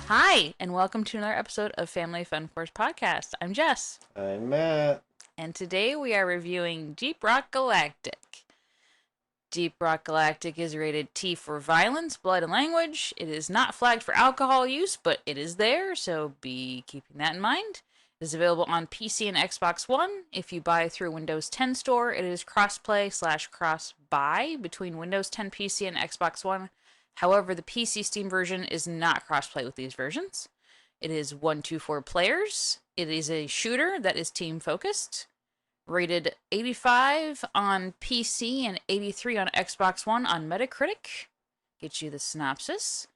Hi, and welcome to another episode of Family Fun Force Podcast. I'm Jess, I'm Matt. and today we are reviewing Deep Rock Galactic. Deep Rock Galactic is rated T for violence, blood, and language. It is not flagged for alcohol use, but it is there, so be keeping that in mind. It is available on PC and Xbox One. If you buy through Windows 10 Store, it is crossplay/cross-buy between Windows 10 PC and Xbox One. However, the PC Steam version is not crossplay with these versions. It is 1 to 4 players. It is a shooter that is team focused. Rated 85 on PC and 83 on Xbox One on Metacritic. Get you the synopsis.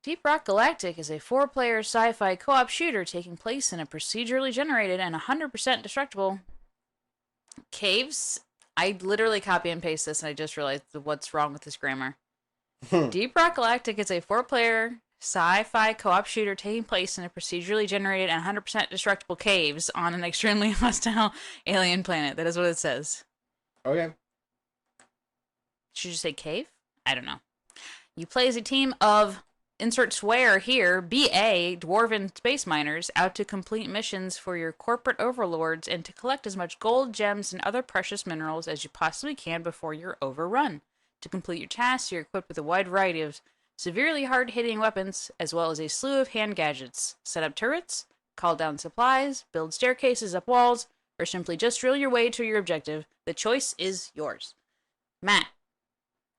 Deep Rock Galactic is a 4 player sci fi co op shooter taking place in a procedurally generated and 100% destructible caves. I literally copy and paste this and I just realized what's wrong with this grammar. Deep Rock Galactic is a 4 player sci-fi co-op shooter taking place in a procedurally generated and 100% destructible caves on an extremely hostile alien planet. That is what it says. Okay. Should you say cave? I don't know. You play as a team of insert swear here BA dwarven space miners out to complete missions for your corporate overlords and to collect as much gold, gems, and other precious minerals as you possibly can before you're overrun. To complete your tasks, you're equipped with a wide variety of severely hard-hitting weapons, as well as a slew of hand gadgets. Set up turrets, call down supplies, build staircases up walls, or simply just drill your way to your objective. The choice is yours. Matt,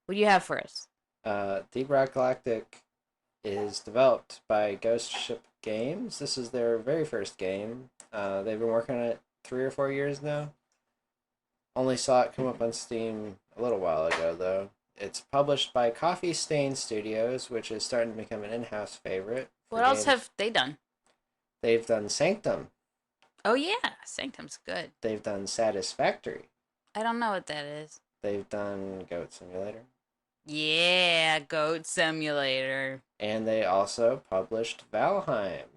what do you have for us? Deep Rock Galactic is developed by Ghost Ship Games. This is their very first game. They've been working on it 3 or 4 years now. Only saw it come up on Steam a little while ago, though. It's published by Coffee Stain Studios, which is starting to become an in-house favorite for What else games. have they done? They've done Sanctum. Oh yeah, Sanctum's good. They've done Satisfactory. I don't know what that is. They've done Goat Simulator. Yeah, Goat Simulator. And they also published Valheim.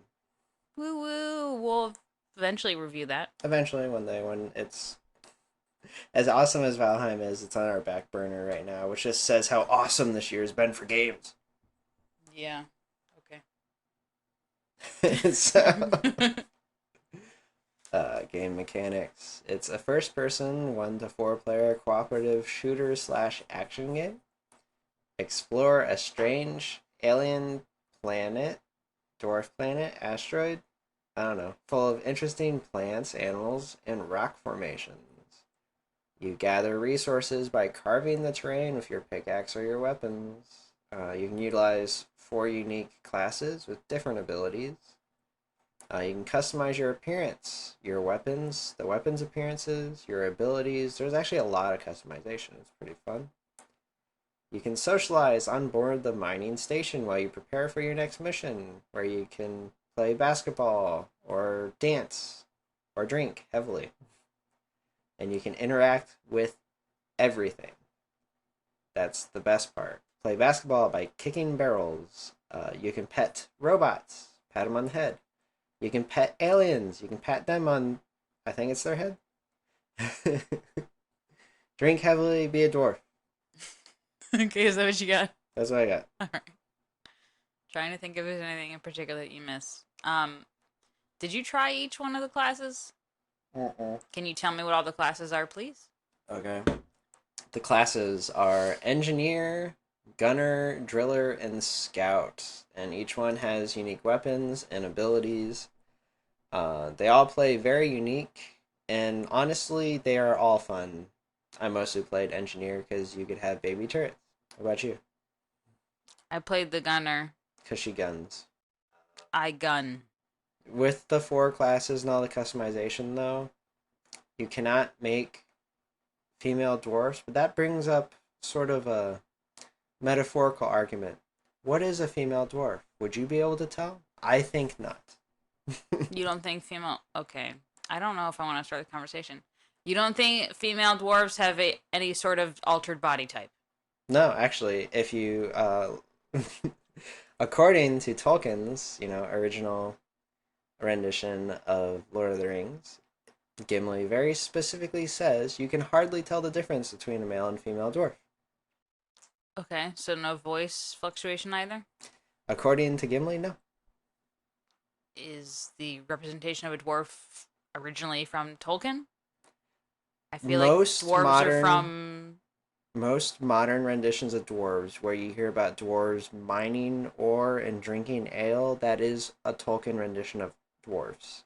Woo woo. We'll eventually review that. Eventually, when it's as awesome as Valheim is, it's on our back burner right now, which just says how awesome this year has been for games. Yeah. Okay. so, game mechanics. It's a first-person, 1 to 4 player cooperative shooter/action game. Explore a strange alien planet, dwarf planet, asteroid. I don't know, full of interesting plants, animals, and rock formations. You gather resources by carving the terrain with your pickaxe or your weapons. You can utilize 4 unique classes with different abilities. You can customize your appearance, your weapons, the weapons appearances, your abilities. There's actually a lot of customization. It's pretty fun. You can socialize on board the mining station while you prepare for your next mission, where you can play basketball or dance or drink heavily. And you can interact with everything. That's the best part. Play basketball by kicking barrels. You can pet robots, pat them on the head. You can pet aliens. You can pat them on, I think it's their head. Drink heavily, be a dwarf. Okay, is that what you got? That's what I got. All right. Trying to think if there's anything in particular that you missed. Did you try each one of the classes? Can you tell me what all the classes are, please? Okay. The classes are Engineer, Gunner, Driller, and Scout. And each one has unique weapons and abilities. They all play very unique. And honestly, they are all fun. I mostly played Engineer because you could have baby turrets. What about you? I played the gunner. Because she guns. I gun. With the 4 classes and all the customization, though, you cannot make female dwarfs, but that brings up sort of a metaphorical argument. What is a female dwarf? Would you be able to tell? I think not. You don't think female? Okay. I don't know if I want to start the conversation. You don't think female dwarves have any sort of altered body type? No, actually, if you, according to Tolkien's, original rendition of Lord of the Rings, Gimli very specifically says you can hardly tell the difference between a male and female dwarf. Okay, so no voice fluctuation either? According to Gimli, no. is the representation of a dwarf originally from Tolkien. I feel like Most dwarves are modern from. most modern renditions of dwarves, where you hear about dwarves mining ore and drinking ale, that is a Tolkien rendition of dwarves.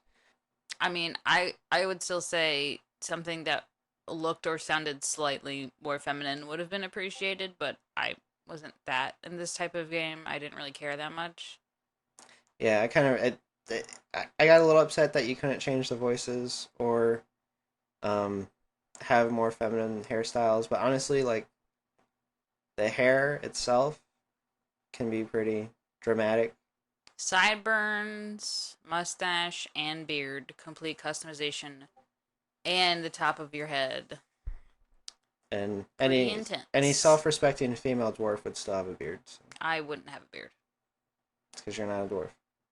I mean, I would still say something that looked or sounded slightly more feminine would have been appreciated, but I wasn't that in this type of game. I didn't really care that much. Yeah, I kind of I got a little upset that you couldn't change the voices or um have more feminine hairstyles, but honestly, like the hair itself can be pretty dramatic. Sideburns, mustache, and beard, complete customization, and the top of your head. And Pretty any intense. self-respecting female dwarf would still have a beard. So I wouldn't have a beard. it's because you're not a dwarf.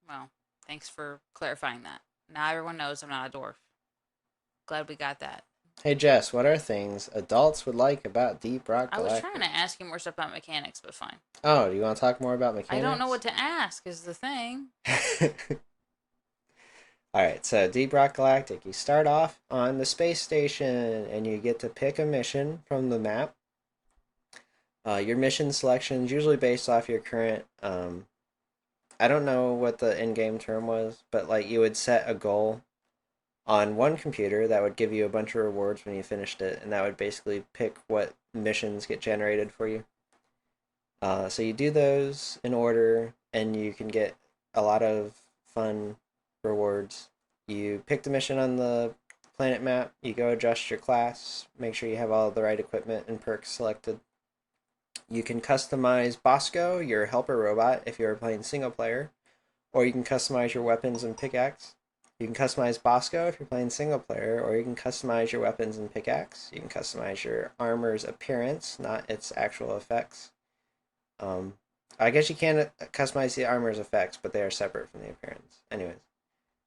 Well, thanks for clarifying that. Now everyone knows I'm not a dwarf. Glad we got that. Hey Jess, what are things adults would like about Deep Rock I was trying to Galactic? ask you more stuff about mechanics, but fine. Oh, do you want to talk more about I don't know mechanics? what to ask, is the thing. All right, so Deep Rock Galactic, you start off on the space station and you get to pick a mission from the map. Your mission selection is usually based off your current. I don't know what the in-game term was, but like you would set a goal on one computer that would give you a bunch of rewards when you finished it, and that would basically pick what missions get generated for you. So you do those in order, and you can get a lot of fun rewards. You pick the mission on the planet map, you go adjust your class, make sure you have all the right equipment and perks selected. You can customize Bosco, your helper robot, if you're playing single player, or you can customize your weapons and pickaxe. You can customize Bosco if you're playing single player, or you can customize your weapons and pickaxe. You can customize your armor's appearance, not its actual effects. Um, I guess you can customize the armor's effects, but they are separate from the appearance. Anyways,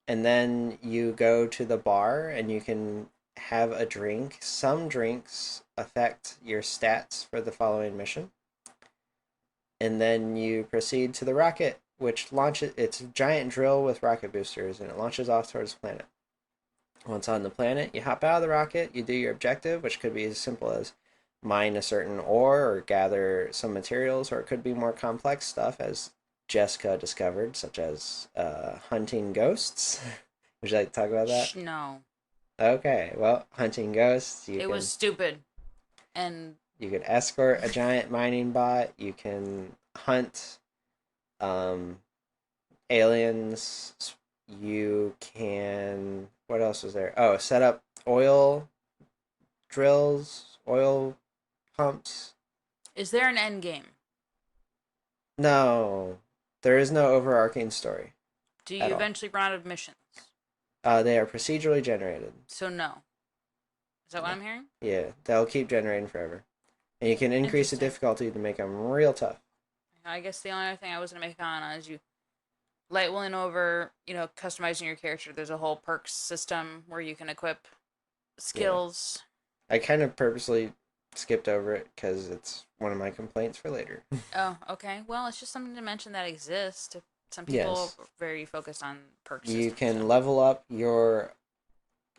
and then you go to the bar and you can have a drink. Some drinks affect your stats for the following mission. And then you proceed to the rocket, which launches. It's a giant drill with rocket boosters, and it launches off towards the planet. Once on the planet, you hop out of the rocket, you do your objective, which could be as simple as mine a certain ore or gather some materials, or it could be more complex stuff, as Jessica discovered, such as hunting ghosts. Would you like to talk about that? Shh, no. Okay, well, hunting ghosts, It was stupid. And you can escort a giant mining bot. You can hunt um, aliens. You can. What else was there? Oh, set up oil drills, oil pumps. is there an end game? No, there is no overarching story Do at you all. eventually run out of missions? They are procedurally generated. So no. Is that what No. I'm hearing? Yeah, they'll keep generating forever. And you can increase the Interesting. difficulty to make them real tough. I guess the only other thing I was gonna make on is you light went over, customizing your character. There's a whole perks system where you can equip Yeah. skills. I kind of purposely skipped over it because it's one of my complaints for later. Oh, okay. Well, it's just something to mention that exists. Some people Yes. are very focused on perk You systems. So can level up your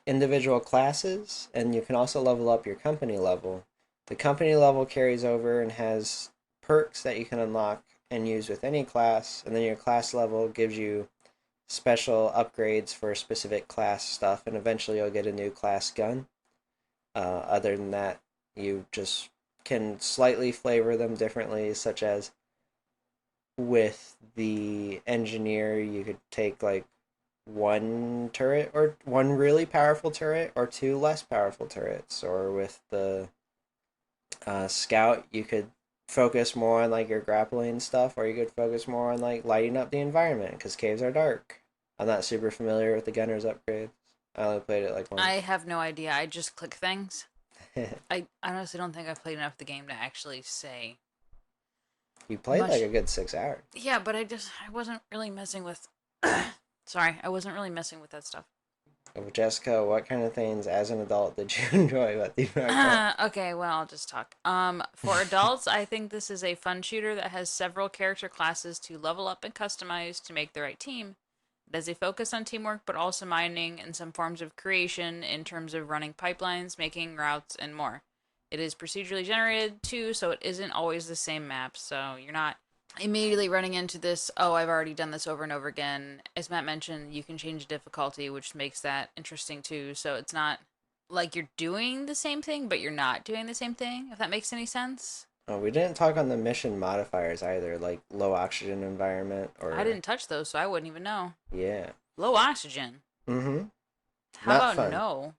individual classes, and you can also level up your company level. The company level carries over and has perks that you can unlock and use with any class, and then your class level gives you special upgrades for specific class stuff, and eventually you'll get a new class gun. Other than that, you just can slightly flavor them differently, such as with the engineer, you could take like one turret or one really powerful turret or two less powerful turrets, or with the scout, you could focus more on like your grappling stuff, or you could focus more on like lighting up the environment because caves are dark. I'm not super familiar with the gunner's upgrades. I only played it like I once. have no idea. I just click things. I honestly don't think I've played enough of the game to actually say You played like much. a good 6 hours. Yeah, but I wasn't really messing with. Sorry, I wasn't really messing with that stuff. Jessica, what kind of things as an adult did you enjoy about the Rock? Okay, well, I'll just talk. For adults, I think this is a fun shooter that has several character classes to level up and customize to make the right team. It has a focus on teamwork, but also mining and some forms of creation in terms of running pipelines, making routes, and more. It is procedurally generated too, so it isn't always the same map, so you're not immediately running into this, oh, I've already done this over and over again. As Matt mentioned, you can change difficulty, which makes that interesting too. So it's not like you're doing the same thing, but you're not doing the same thing, if that makes any sense. We didn't talk on the mission modifiers either, like low oxygen environment I or didn't touch those, so I wouldn't even know. yeah. Low oxygen. Mm-hmm. How Not about fun. no?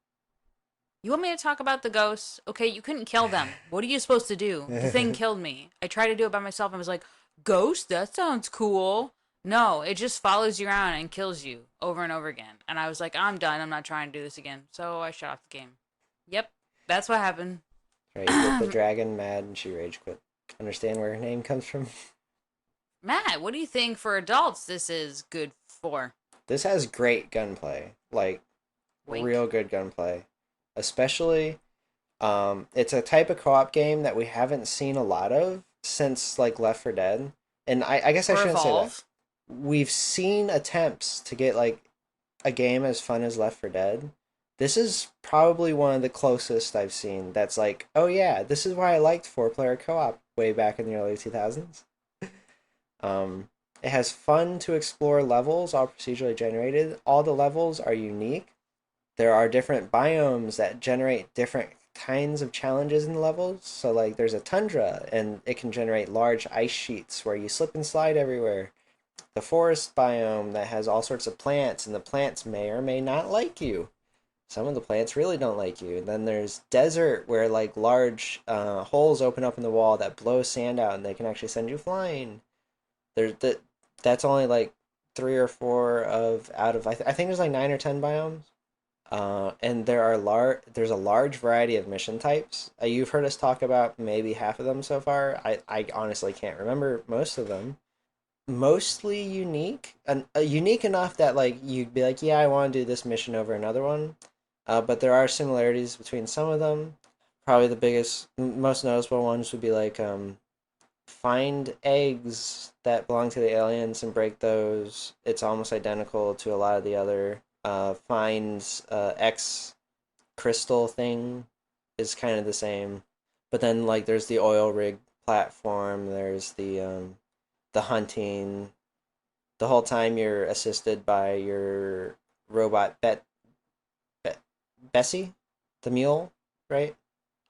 You want me to talk about the ghosts? Okay, you couldn't kill them. What are you supposed to do? The thing killed me. I tried to do it by myself and was like, ghost? That sounds cool. No, it just follows you around and kills you over and over again. And I was like, I'm done. I'm not trying to do this again. So I shut off the game. Yep, that's what happened. Right, you get the dragon mad and she rage quit. Understand where her name comes from? Matt, what do you think for adults this is good for? This has great gunplay, like Wink. real good gunplay. Especially, it's a type of co-op game that we haven't seen a lot of since like Left 4 Dead. And I guess I Or shouldn't say that. evolve. We've seen attempts to get like a game as fun as Left 4 Dead. This is probably one of the closest I've seen that's like, oh yeah, this is why I liked four-player co-op way back in the early 2000s. It has fun to explore levels, all procedurally generated. All the levels are unique. There are different biomes that generate different kinds of challenges in the levels. So like there's a tundra and it can generate large ice sheets where you slip and slide everywhere. The forest biome that has all sorts of plants and the plants may or may not like you. Some of the plants really don't like you. And then there's desert where like large holes open up in the wall that blow sand out and they can actually send you flying. There's that's only like three or four of out of I think there's like 9 or 10 biomes. And there's a large variety of mission types. You've heard us talk about maybe half of them so far. I honestly can't remember most of them. Mostly unique and unique enough that like you'd be like, yeah, I want to do this mission over another one. But there are similarities between some of them. Probably the biggest, most noticeable ones would be like find eggs that belong to the aliens and break those. It's almost identical to a lot of the other finds X crystal thing is kind of the same. But then like there's the oil rig platform, there's the hunting. The whole time you're assisted by your robot Bet Bessie, the mule, right?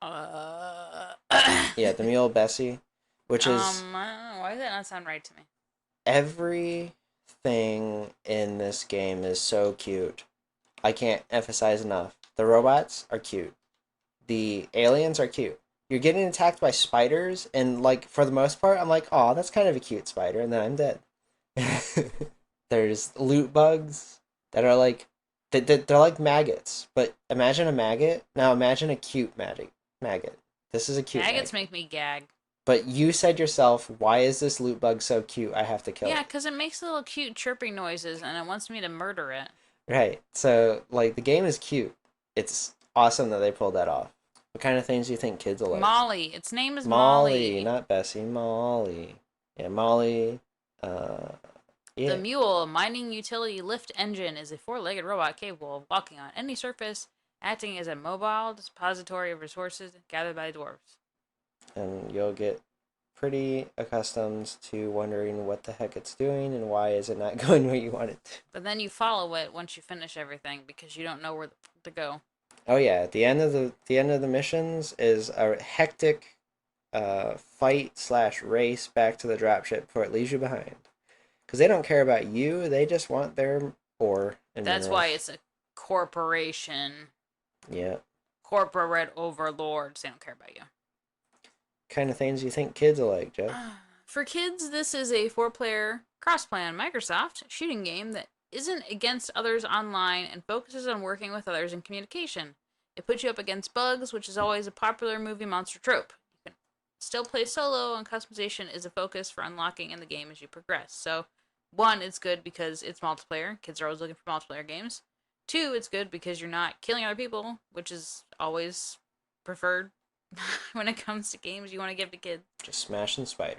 Uh, Yeah, the mule Bessie, which is why does that not sound right to me? everything in this game is so cute. I can't emphasize enough. The robots are cute. The aliens are cute. You're getting attacked by spiders, and like for the most part, I'm like, oh, that's kind of a cute spider, and then I'm dead. There's loot bugs that are like they're like maggots, but imagine a maggot. Now imagine a cute maggot. This is a cute Maggots maggot. make me gag. But you said yourself, why is this loot bug so cute? I have to kill Yeah, it. 'cause it makes little cute chirping noises and it wants me to murder it. Right. So like the game is cute. It's awesome that they pulled that off. What kind of things do you think kids will like? Molly. Its name is Molly, Molly. not Bessie, Molly. Yeah, Molly. Uh, The yeah. Mule mining utility lift engine is a four-legged robot capable of walking on any surface, acting as a mobile depository of resources gathered by dwarves. And you'll get pretty accustomed to wondering what the heck it's doing and why is it not going where you want it to. But then you follow it once you finish everything because you don't know where to go. Oh yeah, the end of the missions is a hectic fight slash race back to the dropship before it leaves you behind. Because they don't care about you, they just want their ore and That's why minerals. it's a corporation. Yeah. Corporate overlords. They don't care about you. Kind of things you think kids will like, Jeff. For kids, this is a four-player cross-plan Microsoft shooting game that isn't against others online and focuses on working with others in communication. It puts you up against bugs, which is always a popular movie monster trope. You can still play solo, and customization is a focus for unlocking in the game as you progress. So, one, it's good because it's multiplayer. Kids are always looking for multiplayer games. Two, it's good because you're not killing other people, which is always preferred when it comes to games you want to give to kids. Just smashing spiders.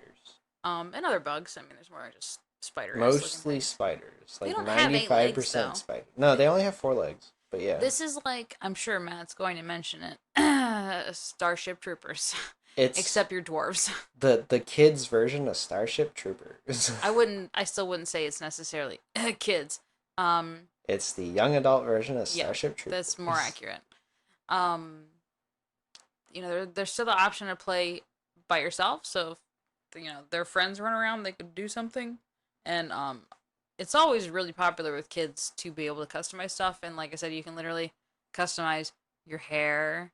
And other bugs. I mean, there's more just spider-esque looking Mostly things. spiders, They like don't have 8 legs 95% though. spider. No, they only have 4 legs, but yeah. This is like, I'm sure Matt's going to mention it. Starship Troopers. It's Except your dwarves. the kids version of Starship Troopers. I still wouldn't say it's necessarily kids. Um, It's the young adult version of yeah, Starship that's more Troopers. accurate. Um, there's still the option to play by yourself. So if, their friends run around, they could do something. And it's always really popular with kids to be able to customize stuff. And like I said, you can literally customize your hair,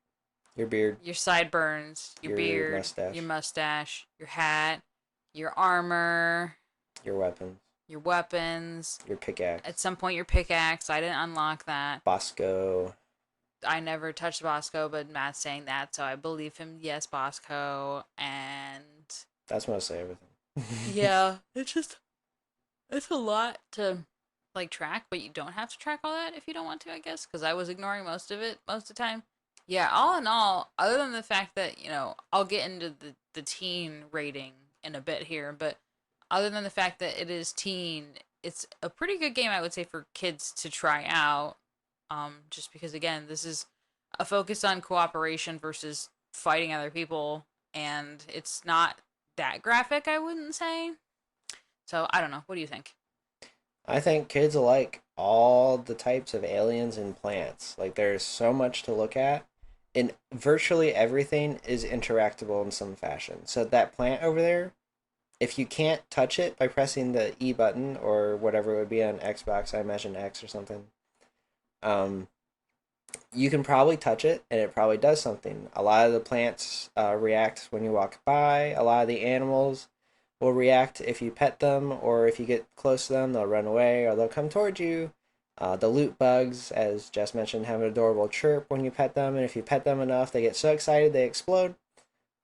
Your beard, your sideburns, your your beard, your mustache, mustache, your hat, your armor, your weapons, your weapons. your At pickaxe, some point, your pickaxe. I didn't unlock that. Bosco. I never touched Bosco, but Matt's saying that, so I believe him. Yes, Bosco. And That's mostly everything. yeah, it's a lot to like track, but you don't have to track all that if you don't want to, I guess, because I was ignoring most of it most of the time. Yeah, all in all, other than the fact that, I'll get into the teen rating in a bit here, but other than the fact that it is teen, it's a pretty good game, I would say, for kids to try out. Just because, again, this is a focus on cooperation versus fighting other people, and it's not that graphic, I wouldn't say. So, I don't know. What do you think? I think kids like all the types of aliens and plants. Like there's so much to look at, and virtually everything is interactable in some fashion. So that plant over there, if you can't touch it by pressing the E button or whatever it would be on Xbox, I imagine X or something, um, you can probably touch it and it probably does something. A lot of the plants react when you walk by. A lot of the animals will react if you pet them, or if you get close to them, they'll run away or they'll come towards you. The loot bugs, as Jess mentioned, have an adorable chirp when you pet them, and if you pet them enough, they get so excited they explode.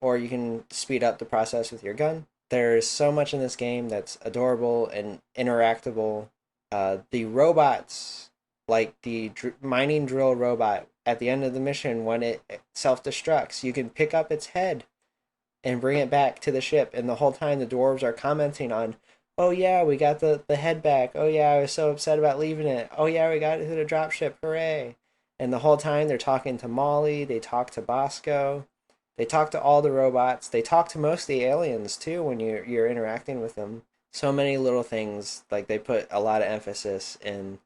Or you can speed up the process with your gun. There's so much in this game that's adorable and interactable. The robots, like the mining drill robot, at the end of the mission, when it self destructs, you can pick up its head and bring it back to the ship. And the whole time, the dwarves are commenting on, oh, yeah, we got the head back. Oh, yeah, I was so upset about leaving it. Oh, yeah, we got it to the dropship. Hooray. And the whole time, they're talking to Molly. They talk to Bosco. They talk to all the robots. They talk to most of the aliens too when you're interacting with them. So many little things, like they put a lot of emphasis in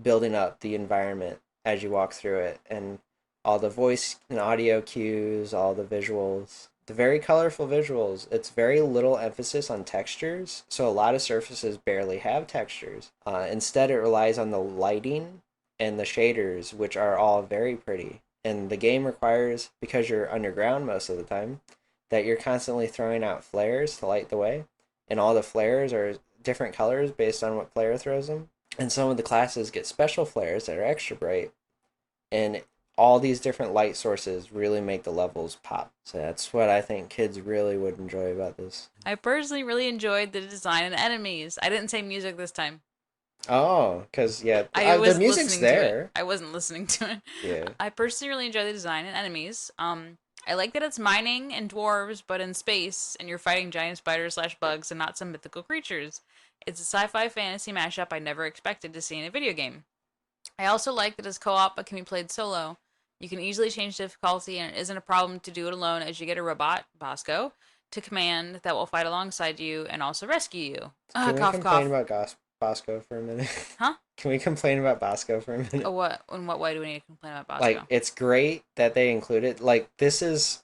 building up the environment as you walk through it, and all the voice and audio cues, all the visuals, the very colorful visuals. It's very little emphasis on textures, so a lot of surfaces barely have textures. Instead, it relies on the lighting and the shaders, which are all very pretty. And the game requires, because you're underground most of the time, that you're constantly throwing out flares to light the way. And all the flares are different colors based on what player throws them. And some of the classes get special flares that are extra bright. And all these different light sources really make the levels pop. So that's what I think kids really would enjoy about this. I personally really enjoyed the design and enemies. I didn't say music this time. Oh, because, yeah, I the wasn't music's listening to it. there. I wasn't listening to it. Yeah. I personally really enjoy the design and enemies. I like that it's mining and dwarves, but in space, and you're fighting giant spiders slash bugs and not some mythical creatures. It's a sci-fi fantasy mashup I never expected to see in a video game. I also like that it's co-op but can be played solo. You can easily change difficulty, and it isn't a problem to do it alone as you get a robot, Bosco, to command that will fight alongside you and also rescue you. Can we Cough, complain cough. about Bosco for a minute? Huh? Can we complain about Bosco for a minute? Oh, what? In what way do we need to complain about Like, Bosco? it's great that they included, like, this is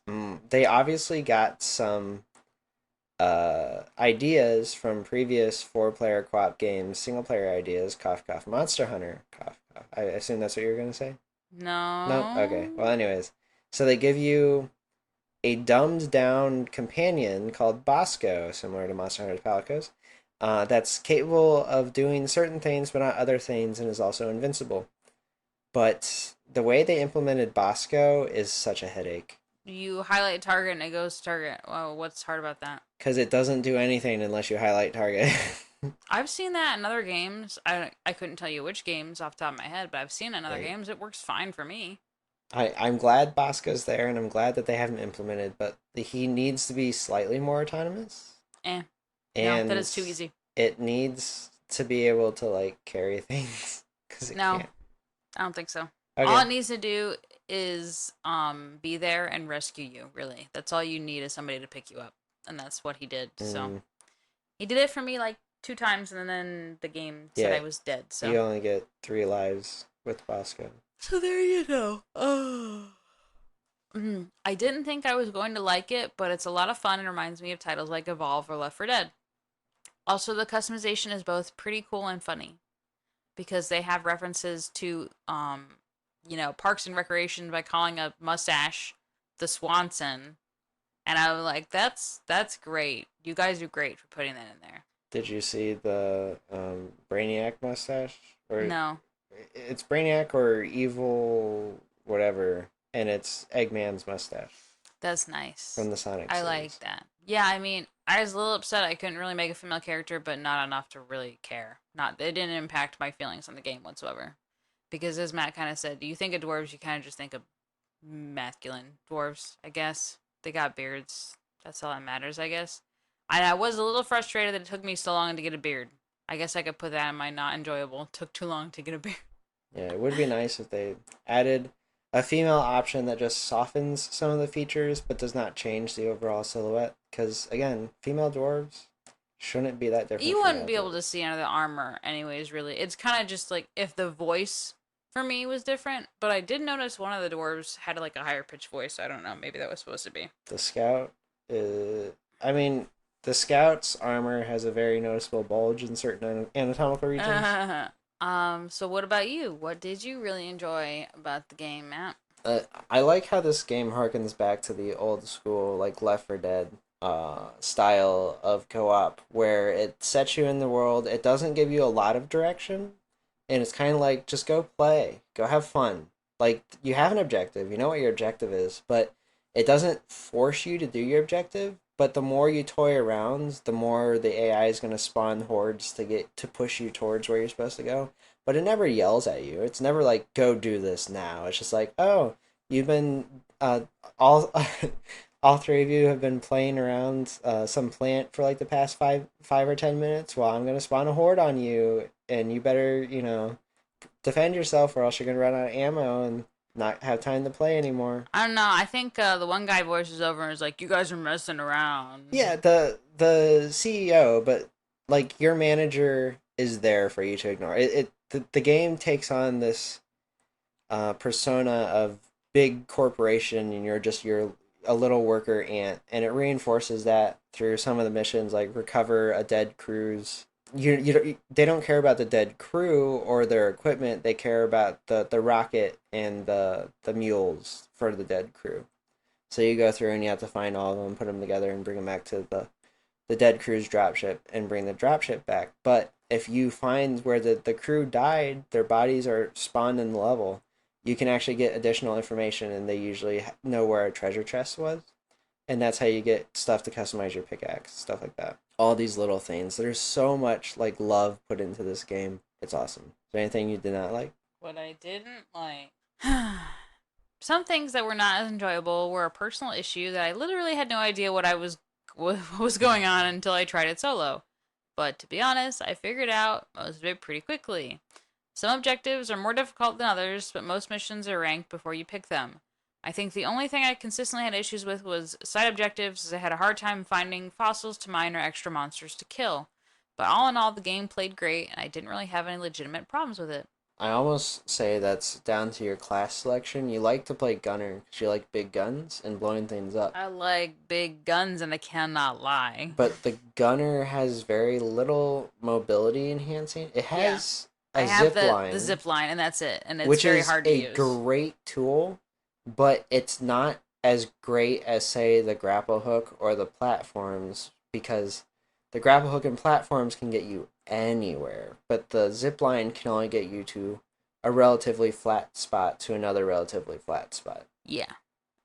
they obviously got some ideas from previous 4 player co-op games, single player ideas. Cough cough. Monster Hunter. Cough cough. I assume that's what you were gonna say. No, okay, No. well, anyways, so they give you a dumbed down companion called Bosco, similar to Monster Hunter Palicos, that's capable of doing certain things but not other things, and is also invincible. But the way they implemented Bosco is such a headache You highlight a target and it goes to target. Well, what's hard about that? because it doesn't do anything unless you highlight target. I've seen that in other games. I couldn't tell you which games off the top of my head, but I've seen it in other Right. games. It works fine for me. I'm glad Bosco's there, and I'm glad that they haven't implemented, but he needs to be slightly more autonomous. Eh. No, that And is too easy. it needs to be able to like carry things because it No, can't. I don't think so. All it Okay. needs to do is be there and rescue you, really. That's all you need is somebody to pick you up. And that's what he did. So Mm, he did it for me like 2 times and then the game said yeah, I was dead. you So only get 3 lives with Bosco. so there you go. Oh. I didn't think I was going to like it, but it's a lot of fun and reminds me of titles like Evolve or Left 4 Dead. Also, the customization is both pretty cool and funny because they have references to, Parks and Recreation by calling a mustache the Swanson, and I was like, that's great. You guys are great for putting that in there. Did you see the Brainiac mustache? Or No, it's Brainiac or Evil whatever, and it's Eggman's mustache that's nice. from the Sonic I like series. that. Yeah, I mean, I was a little upset I couldn't really make a female character, but not enough to really care. Not it didn't impact my feelings on the game whatsoever. Because as Matt kind of said, you think of dwarves, you kind of just think of masculine dwarves. I guess they got beards. That's all that matters. I guess. I was a little frustrated that it took me so long to get a beard. I guess I could put that in my not enjoyable. It took too long to get a beard. Yeah, it would be nice if they added a female option that just softens some of the features but does not change the overall silhouette. Because again, female dwarves shouldn't be that different You from wouldn't male be able to dwarves. see under the armor, anyways. Really, it's kind of just like if the voice for me was different. But I did notice one of the dwarves had like a higher pitched voice. I don't know. Maybe that was supposed to be. The scout, I mean, the scout's armor has a very noticeable bulge in certain anatomical regions. So what about you? What did you really enjoy about the game, Matt? I like how this game harkens back to the old school, like Left 4 Dead, style of co-op, where it sets you in the world. It doesn't give you a lot of direction, and it's kind of like just go play, go have fun. Like you have an objective, you know what your objective is, but it doesn't force you to do your objective. But the more you toy around, the more the AI is going to spawn hordes to get to push you towards where you're supposed to go. But it never yells at you. It's never like go do this now. It's just like, oh, you've been all all three of you have been playing around some plant for like the past five or 10 minutes. Well, I'm gonna spawn a horde on you, and you better defend yourself, or else you're gonna run out of ammo and not have time to play anymore. I don't know. I think the one guy voices over and is like, "You guys are messing around." Yeah, the CEO, but like your manager is there for you to ignore. The game takes on this persona of big corporation, and you're a little worker ant, and it reinforces that through some of the missions like recover a dead crew's. They don't care about the dead crew or their equipment. They care about the rocket and the mules for the dead crew. So you go through and you have to find all of them, put them together, and bring them back to the dead crew's dropship and bring the dropship back. But if you find where the crew died, their bodies are spawned in the level, you can actually get additional information, and they usually know where a treasure chest was. And that's how you get stuff to customize your pickaxe, stuff like that. All these little things. There's so much like love put into this game. It's awesome. Is there anything you did not like? What I didn't like. Some things that were not as enjoyable were a personal issue that I literally had no idea what was going on until I tried it solo. But to be honest, I figured out most of it pretty quickly. Some objectives are more difficult than others, but most missions are ranked before you pick them. I think the only thing I consistently had issues with was side objectives, as I had a hard time finding fossils to mine or extra monsters to kill. But all in all, the game played great, and I didn't really have any legitimate problems with it. I almost say that's down to your class selection. You like to play gunner because you like big guns and blowing things up. I like big guns, and I cannot lie. But the gunner has very little mobility enhancing. It Yeah, has I a have zip the line, zip line, and that's it, and it's which very is hard to a use. great tool, but it's not as great as, say, the grapple hook or the platforms, because the grapple hook and platforms can get you anywhere, but the zip line can only get you to a relatively flat spot to another relatively flat spot. Yeah,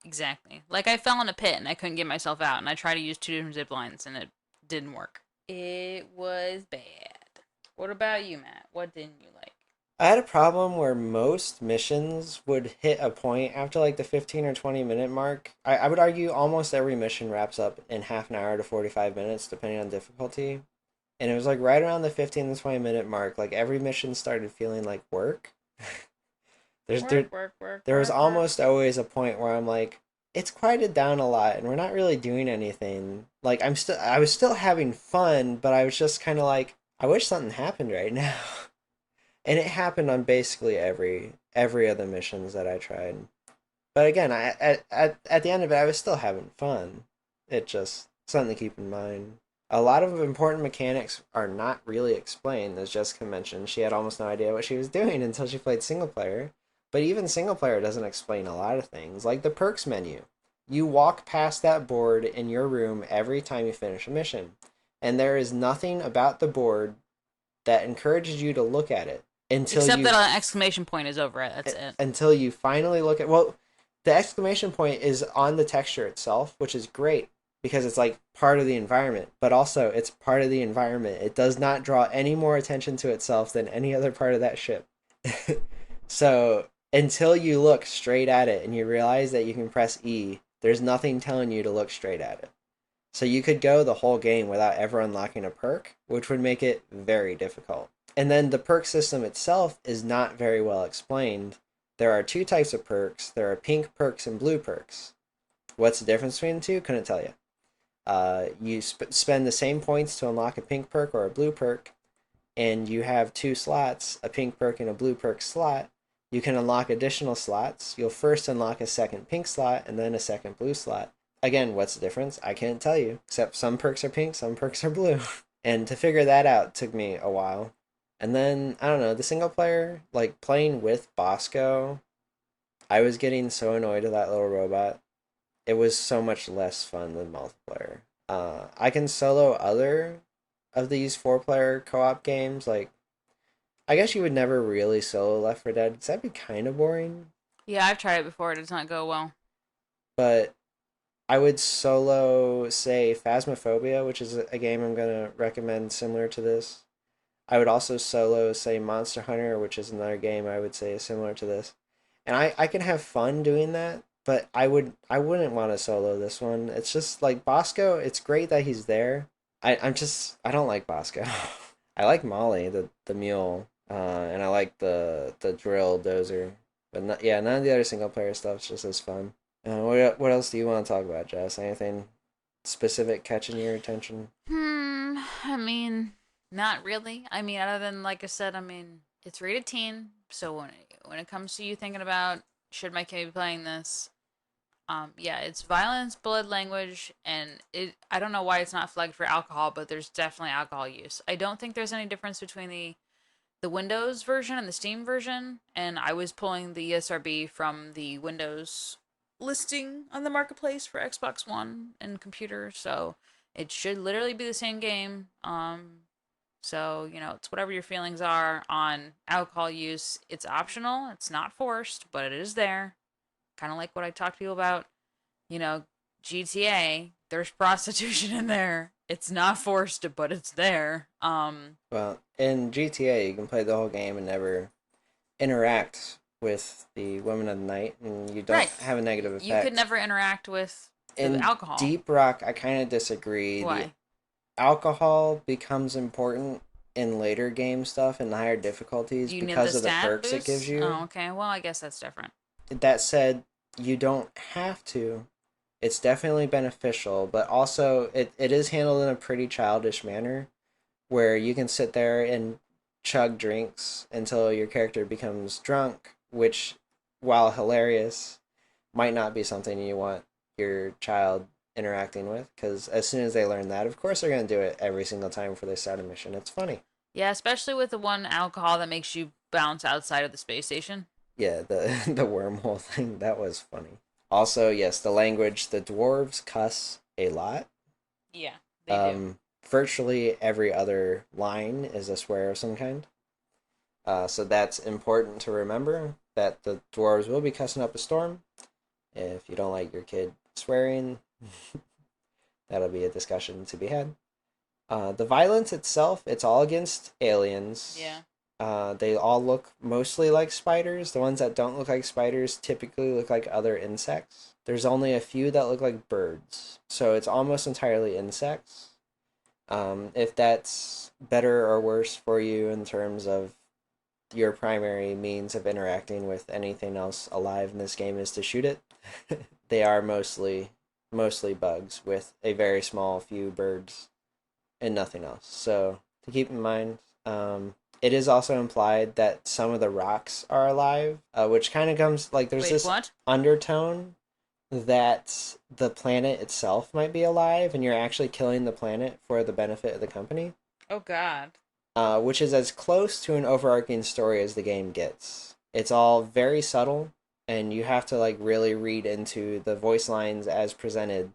exactly. Like I fell in a pit and I couldn't get myself out, and I tried to use two different zip lines, and it didn't work. It was bad. What about you, Matt? What didn't you like? I had a problem where most missions would hit a point after like the 15 or 20 minute mark. I would argue almost every mission wraps up in half an hour to 45 minutes, depending on difficulty. And it was like right around the 15 to 20 minute mark, like every mission started feeling like work. There's Work, work, work, there was work, work. almost always a point where I'm like, it's quieted down a lot and we're not really doing anything. Like I was still having fun, but I was just kind of like, I wish something happened right now. And it happened on basically every other missions that I tried. But again, at the end of it, I was still having fun. It just something to keep in mind. A lot of important mechanics are not really explained, as Jessica mentioned. She had almost no idea what she was doing until she played single player. But even single player doesn't explain a lot of things, like the perks menu. You walk past that board in your room every time you finish a mission, and there is nothing about the board that encourages you to look at it Except that an exclamation point is over it. That's it. until you finally look at, well, the exclamation point is on the texture itself, which is great because it's like part of the environment, but also it's part of the environment. It does not draw any more attention to itself than any other part of that ship. So until you look straight at it and you realize that you can press E, there's nothing telling you to look straight at it. So you could go the whole game without ever unlocking a perk, which would make it very difficult. And then the perk system itself is not very well explained. There are two types of perks. There are pink perks and blue perks. What's the difference between the two? Couldn't tell you. You spend the same points to unlock a pink perk or a blue perk, and you have two slots, a pink perk and a blue perk slot. You can unlock additional slots. You'll first unlock a second pink slot and then a second blue slot. Again, what's the difference? I can't tell you, except some perks are pink, some perks are blue. And to figure that out took me a while. And then, I don't know, the single player, like playing with Bosco, I was getting so annoyed with that little robot. It was so much less fun than multiplayer. I can solo other of these four-player co-op games. Like, I guess you would never really solo Left 4 Dead because that'd be kind of boring. Yeah, I've tried it before. It does not go well. But I would solo, say, Phasmophobia, which is a game I'm going to recommend similar to this. I would also solo, say, Monster Hunter, which is another game I would say is similar to this. And I can have fun doing that, but I wouldn't want to solo this one. It's just like Bosco, it's great that he's there. I don't like Bosco. I like Molly, the mule, and I like the drill dozer. But yeah, none of the other single player stuff's just as fun. What else do you want to talk about, Jess? Anything specific catching your attention? I mean, not really. I mean, other than like I said, I mean, it's rated teen. So when it comes to you thinking about should my kid be playing this, yeah, it's violence, blood, language, and it. I don't know why it's not flagged for alcohol, but there's definitely alcohol use. I don't think there's any difference between the Windows version and the Steam version, and I was pulling the ESRB from the Windows listing on the marketplace for Xbox One and computer, so it should literally be the same game. So it's whatever your feelings are on alcohol use. It's optional. It's not forced, but it is there. Kind of like what I talked to you about. You know, GTA. There's prostitution in there. It's not forced, but it's there. Well, in GTA, you can play the whole game and never interact with the women of the night, and you don't Right. have a negative You could effect. never interact with the In alcohol. Deep Rock, I kind of disagree. The Why? alcohol becomes important in later game stuff and higher difficulties You need the because of the stat perks it gives boost? Oh, you. okay. Well, I guess that's different. That said, you don't have to. It's definitely beneficial, but also it is handled in a pretty childish manner where you can sit there and chug drinks until your character becomes drunk, which, while hilarious, might not be something you want your child interacting with, because as soon as they learn that, of course they're going to do it every single time before they start a mission. It's funny. Yeah, especially with the one alcohol that makes you bounce outside of the space station. Yeah, the the wormhole thing, that was funny. Also, yes, the language, the dwarves cuss a lot. Yeah, they do. Virtually every other line is a swear of some kind. So that's important to remember that the dwarves will be cussing up a storm. If you don't like your kid swearing, that'll be a discussion to be had. The violence itself, it's all against aliens. Yeah. They all look mostly like spiders. The ones that don't look like spiders typically look like other insects. There's only a few that look like birds. So it's almost entirely insects. If that's better or worse for you in terms of your primary means of interacting with anything else alive in this game is to shoot it, they are mostly bugs with a very small few birds and nothing else. So to keep in mind, it is also implied that some of the rocks are alive, which kind of comes like there's Wait, this what? undertone that the planet itself might be alive and you're actually killing the planet for the benefit of the company, Oh God. which is as close to an overarching story as the game gets. It's all very subtle, and you have to like really read into the voice lines as presented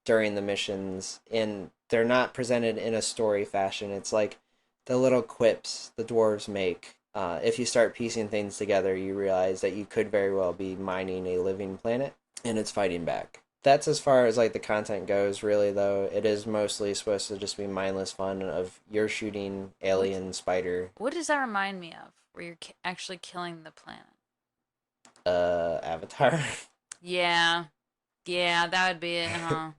during the missions, and they're not presented in a story fashion. It's like the little quips the dwarves make. If you start piecing things together, you realize that you could very well be mining a living planet and it's fighting back. That's as far as like the content goes, really. Though it is mostly supposed to just be mindless fun of you're shooting What? alien spider. What does that remind me of? Where you're actually killing the planet? Avatar. Yeah. Yeah, that would be it, huh?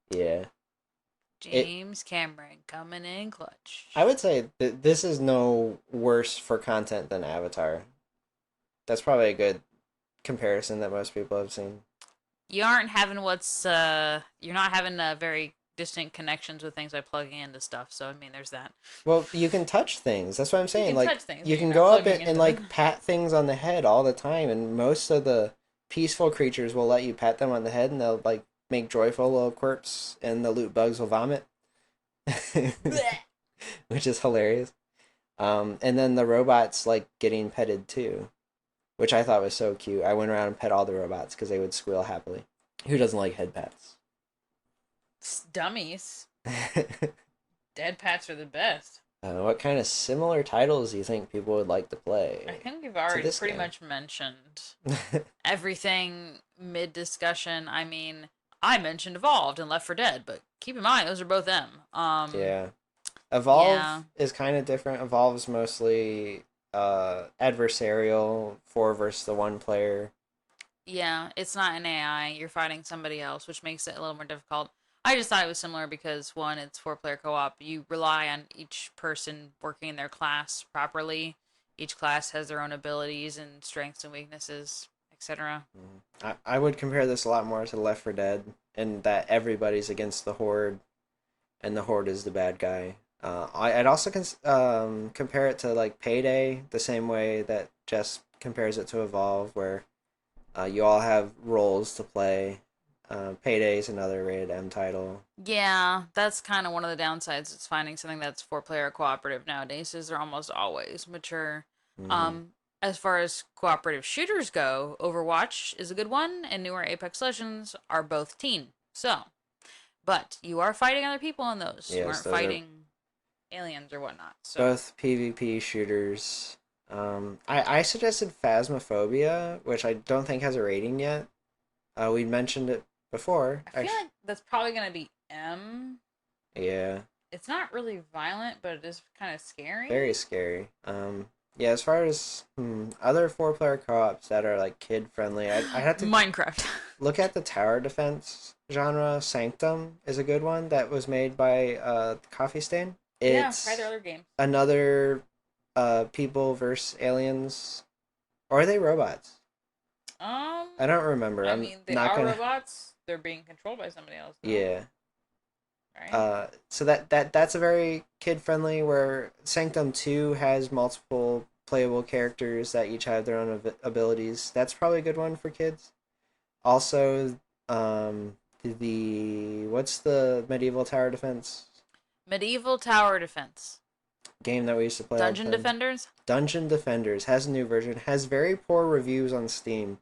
Yeah. It. James Cameron coming in clutch. I would say this is no worse for content than Avatar. That's probably a good comparison that most people have seen. You aren't having you're not having very distant connections with things by plugging into stuff. So I mean, there's that. Well, you can touch things. That's what I'm You saying. can Like touch things, you but you're can not go up plugging and into them. like pat things on the head all the time, and most of the peaceful creatures will let you pat them on the head, and they'll like make joyful little quirps, and the loot bugs will vomit, which is hilarious. And then the robots like getting petted too, which I thought was so cute. I went around and pet all the robots because they would squeal happily. Who doesn't like head pats? Dummies. Dead pats are the best. What kind of similar titles do you think people would like to I play think we've to already this pretty game? much mentioned everything mid discussion. I mean, I mentioned Evolved and Left 4 Dead, but keep in mind those are both them. Yeah. Evolve Yeah, is kind of different. Evolve's mostly adversarial, four versus the one player. yeah, it's not an AI. You're fighting somebody else, which makes it a little more difficult. I just thought it was similar because one, it's four-player co-op. You rely on each person working in their class properly. Each class has their own abilities and strengths and weaknesses, etc. I would compare this a lot more to Left 4 Dead, in that everybody's against the Horde, and the Horde is the bad guy. I'd also compare it to like Payday, the same way that Jess compares it to Evolve, where you all have roles to play. Payday's another rated M title. Yeah, that's kind of one of the downsides. It's finding something that's four-player cooperative nowadays, is they're almost always mature. Mm-hmm. Um, as far as cooperative shooters go, Overwatch is a good one, and newer Apex Legends are both teen. So, but you are fighting other people in those. You Yes, aren't those are fighting aliens or whatnot. So, both PvP shooters. I suggested Phasmophobia, which I don't think has a rating yet. We mentioned it before. I feel Actually, like that's probably gonna be M. yeah, It's not really violent, but it is kind of very scary. scary. Yeah, as far as other four-player co-ops that are like kid-friendly, I had to Minecraft. look at the tower defense genre. Sanctum is a good one that was made by Coffee Stain. Yeah, try their It's other games. another people versus aliens. Or are they robots? Um, I don't remember. I I'm mean, they not are gonna. robots. They're being controlled by somebody else, though, Yeah. right? So that's a very kid friendly. Where Sanctum 2 has multiple playable characters that each have their own abilities. That's probably a good one for kids. Also, the what's the medieval tower defense Medieval tower defense. game that we used to play all the Dungeon time? defenders. Dungeon Defenders has a new version. Has very poor reviews on Steam,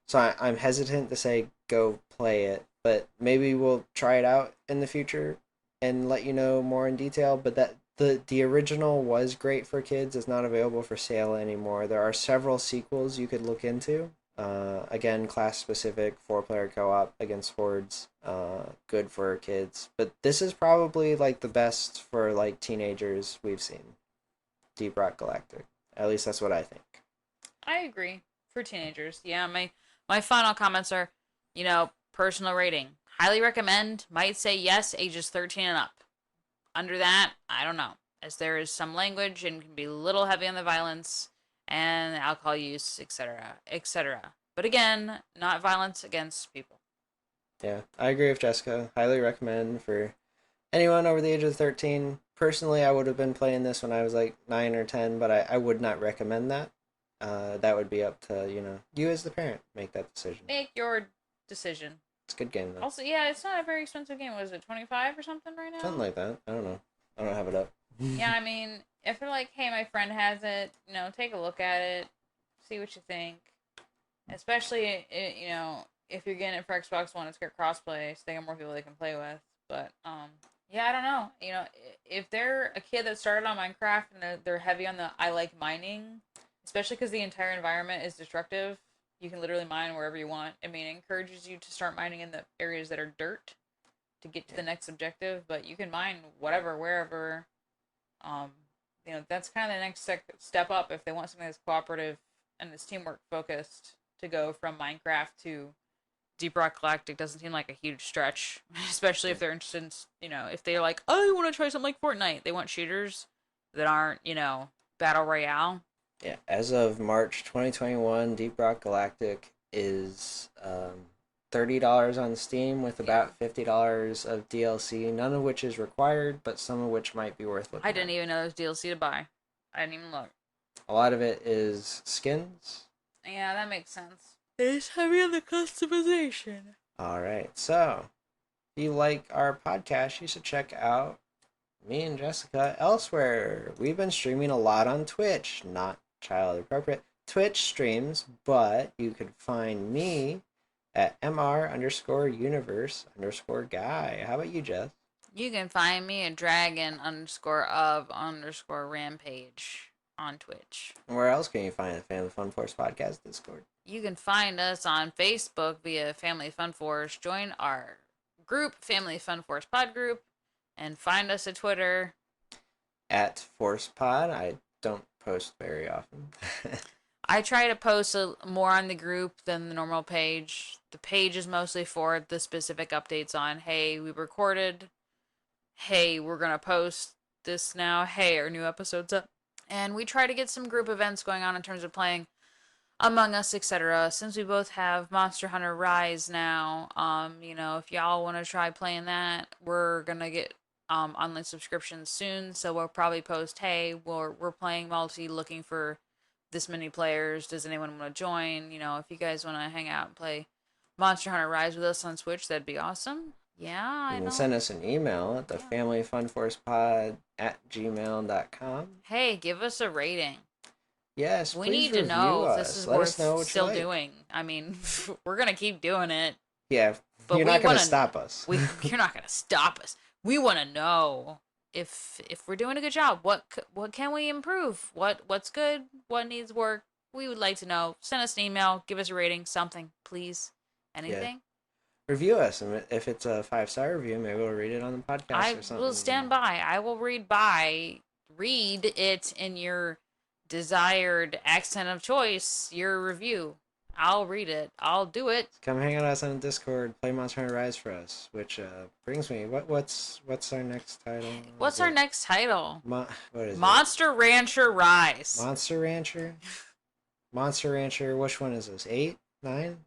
so I'm hesitant to say go play it. But maybe we'll try it out in the future and let you know more in detail. But that the original was great for kids. It's not available for sale anymore. There are several sequels you could look into. Again, class specific, four-player co-op against hordes. Good for kids. But this is probably like the best for like teenagers we've seen. Deep Rock Galactic. At least that's what I think. I agree. For teenagers, yeah. My final comments are, personal rating. Highly recommend. Might say yes. Ages 13 and up. under that, I don't know, as there is some language and can be a little heavy on the violence and alcohol use, etc., etc. But again, not violence against people. Yeah, I agree with Jessica. Highly recommend for anyone over the age of 13. Personally, I would have been playing this when I was like 9 or 10, but I would not recommend that. That would be up to, you as the parent, make that decision. Make your decision. It's a good game, though. Also, yeah, it's not a very expensive game. Was it 25 or something right now? Something like that. I don't know. I don't have it up. Yeah, I mean, if they're like, hey, my friend has it, take a look at it, see what you think. Especially, if you're getting it for Xbox One, it's got crossplay, so they got more people they can play with. But, yeah, I don't know. If they're a kid that started on Minecraft and they're heavy on the I like mining, especially because the entire environment is destructive, you can literally mine wherever you want. I mean, it encourages you to start mining in the areas that are dirt to get to the next objective, but you can mine whatever, wherever. That's kind of the next step up if they want something that's cooperative and it's teamwork focused to go from Minecraft to Deep Rock Galactic doesn't seem like a huge stretch, especially if they're interested in, if they're like, oh, I want to try something like Fortnite. They want shooters that aren't, Battle Royale. Yeah, as of March 2021, Deep Rock Galactic is $30 on Steam with about $50 of DLC, none of which is required, but some of which might be worth looking I didn't at. even know there was DLC to buy. I didn't even look. A lot of it is skins. Yeah, that makes sense. It is heavy on the customization. Alright, so if you like our podcast, you should check out me and Jessica elsewhere. We've been streaming a lot on Twitch, not child appropriate Twitch streams, but you could find me at mr_universe_guy. How about you, Jess? You can find me at dragon_of_rampage on Twitch. Where else can you find the Family Fun Force podcast Discord? You can find us on Facebook via Family Fun Force. Join our group, Family Fun Force Pod Group, and find us at Twitter at ForcePod. I don't post very often. I try to post more on the group than the normal page. The page is mostly for the specific updates on, hey, we recorded. Hey, we're going to post this now. Hey, our new episode's up. And we try to get some group events going on in terms of playing Among Us, etc. Since we both have Monster Hunter Rise now, if y'all want to try playing that, we're going to get online subscriptions soon. So we'll probably post, hey, we're playing multi, looking for this many players. Does anyone want to join? If you guys want to hang out and play Monster Hunter Rise with us on Switch, that'd be awesome. Yeah, you can send us an email at thefamilyfunforcepod@gmail.com. Hey, give us a rating. Yes, we please need to know us. if this is Let worth us know what still you like. doing. I mean, we're gonna keep doing it. Yeah, but you're not gonna stop us. You're not gonna stop us. We want to know if we're doing a good job. What can we improve? What's good? What needs work? We would like to know. Send us an email. Give us a rating. Something, please. Anything. Yeah. Review us, and if it's a 5-star review, maybe we'll read it on the podcast or something. I will stand by. I will read it in your desired accent of choice. Your review. I'll read it. I'll do it. Come hang out with us on Discord. Play Monster Hunter Rise for us. Which brings me. What's our next title? What's our next title? What is Monster Rancher Rise. Monster Rancher. Monster Rancher. Which one is this? 8, 9.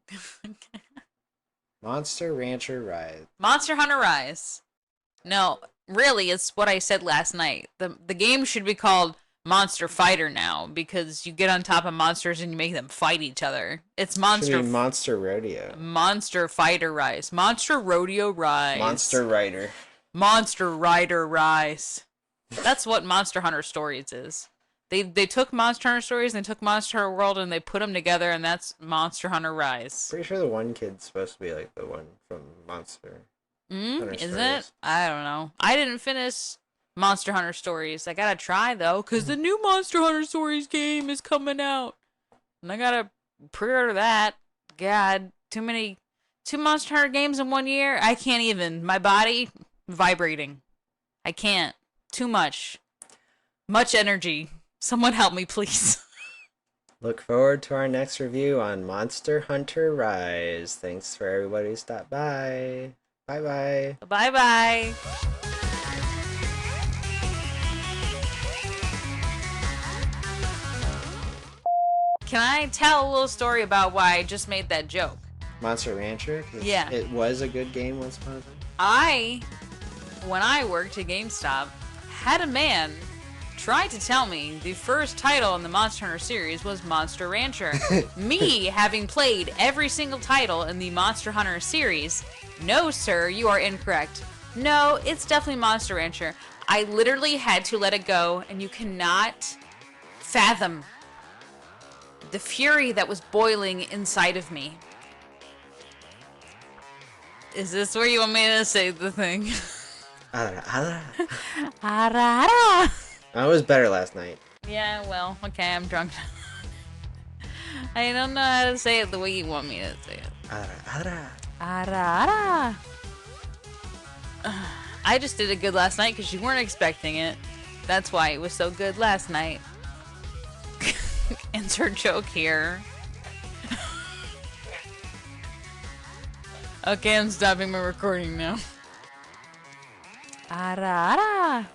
Monster Rancher Rise. Monster Hunter Rise. No, really, it's what I said last night. The game should be called Monster Fighter now because you get on top of monsters and you make them fight each other. It's Monster Rodeo. Monster Fighter Rise. Monster Rodeo Rise. Monster Rider. Monster Rider Rise. That's what Monster Hunter Stories is. They took Monster Hunter Stories and they took Monster Hunter World and they put them together and that's Monster Hunter Rise. Pretty sure the one kid's supposed to be like the one from Monster Hunter is Stories. it? I don't know. I didn't finish Monster Hunter Stories. I gotta try though, cause the new Monster Hunter Stories game is coming out, and I gotta pre-order that. God, two Monster Hunter games in 1 year. I can't even. My body vibrating. I can't. Too much energy. Someone help me, please. Look forward to our next review on Monster Hunter Rise. Thanks for everybody who stopped by. Bye bye. Bye bye. Can I tell a little story about why I just made that joke? Monster Rancher? 'Cause Yeah. it was a good game once upon a time. When I worked at GameStop, had a man try to tell me the first title in the Monster Hunter series was Monster Rancher. Me, having played every single title in the Monster Hunter series, no, sir, you are incorrect. No, it's definitely Monster Rancher. I literally had to let it go, and you cannot fathom the fury that was boiling inside of me. Is this where you want me to say the thing? Ara, ara. Ara, ara. I was better last night. Yeah, well, okay, I'm drunk. I don't know how to say it the way you want me to say it. Ara, ara. Ara, ara. I just did it good last night because you weren't expecting it. That's why it was so good last night. Insert joke here. Okay, I'm stopping my recording now. Ara, ara.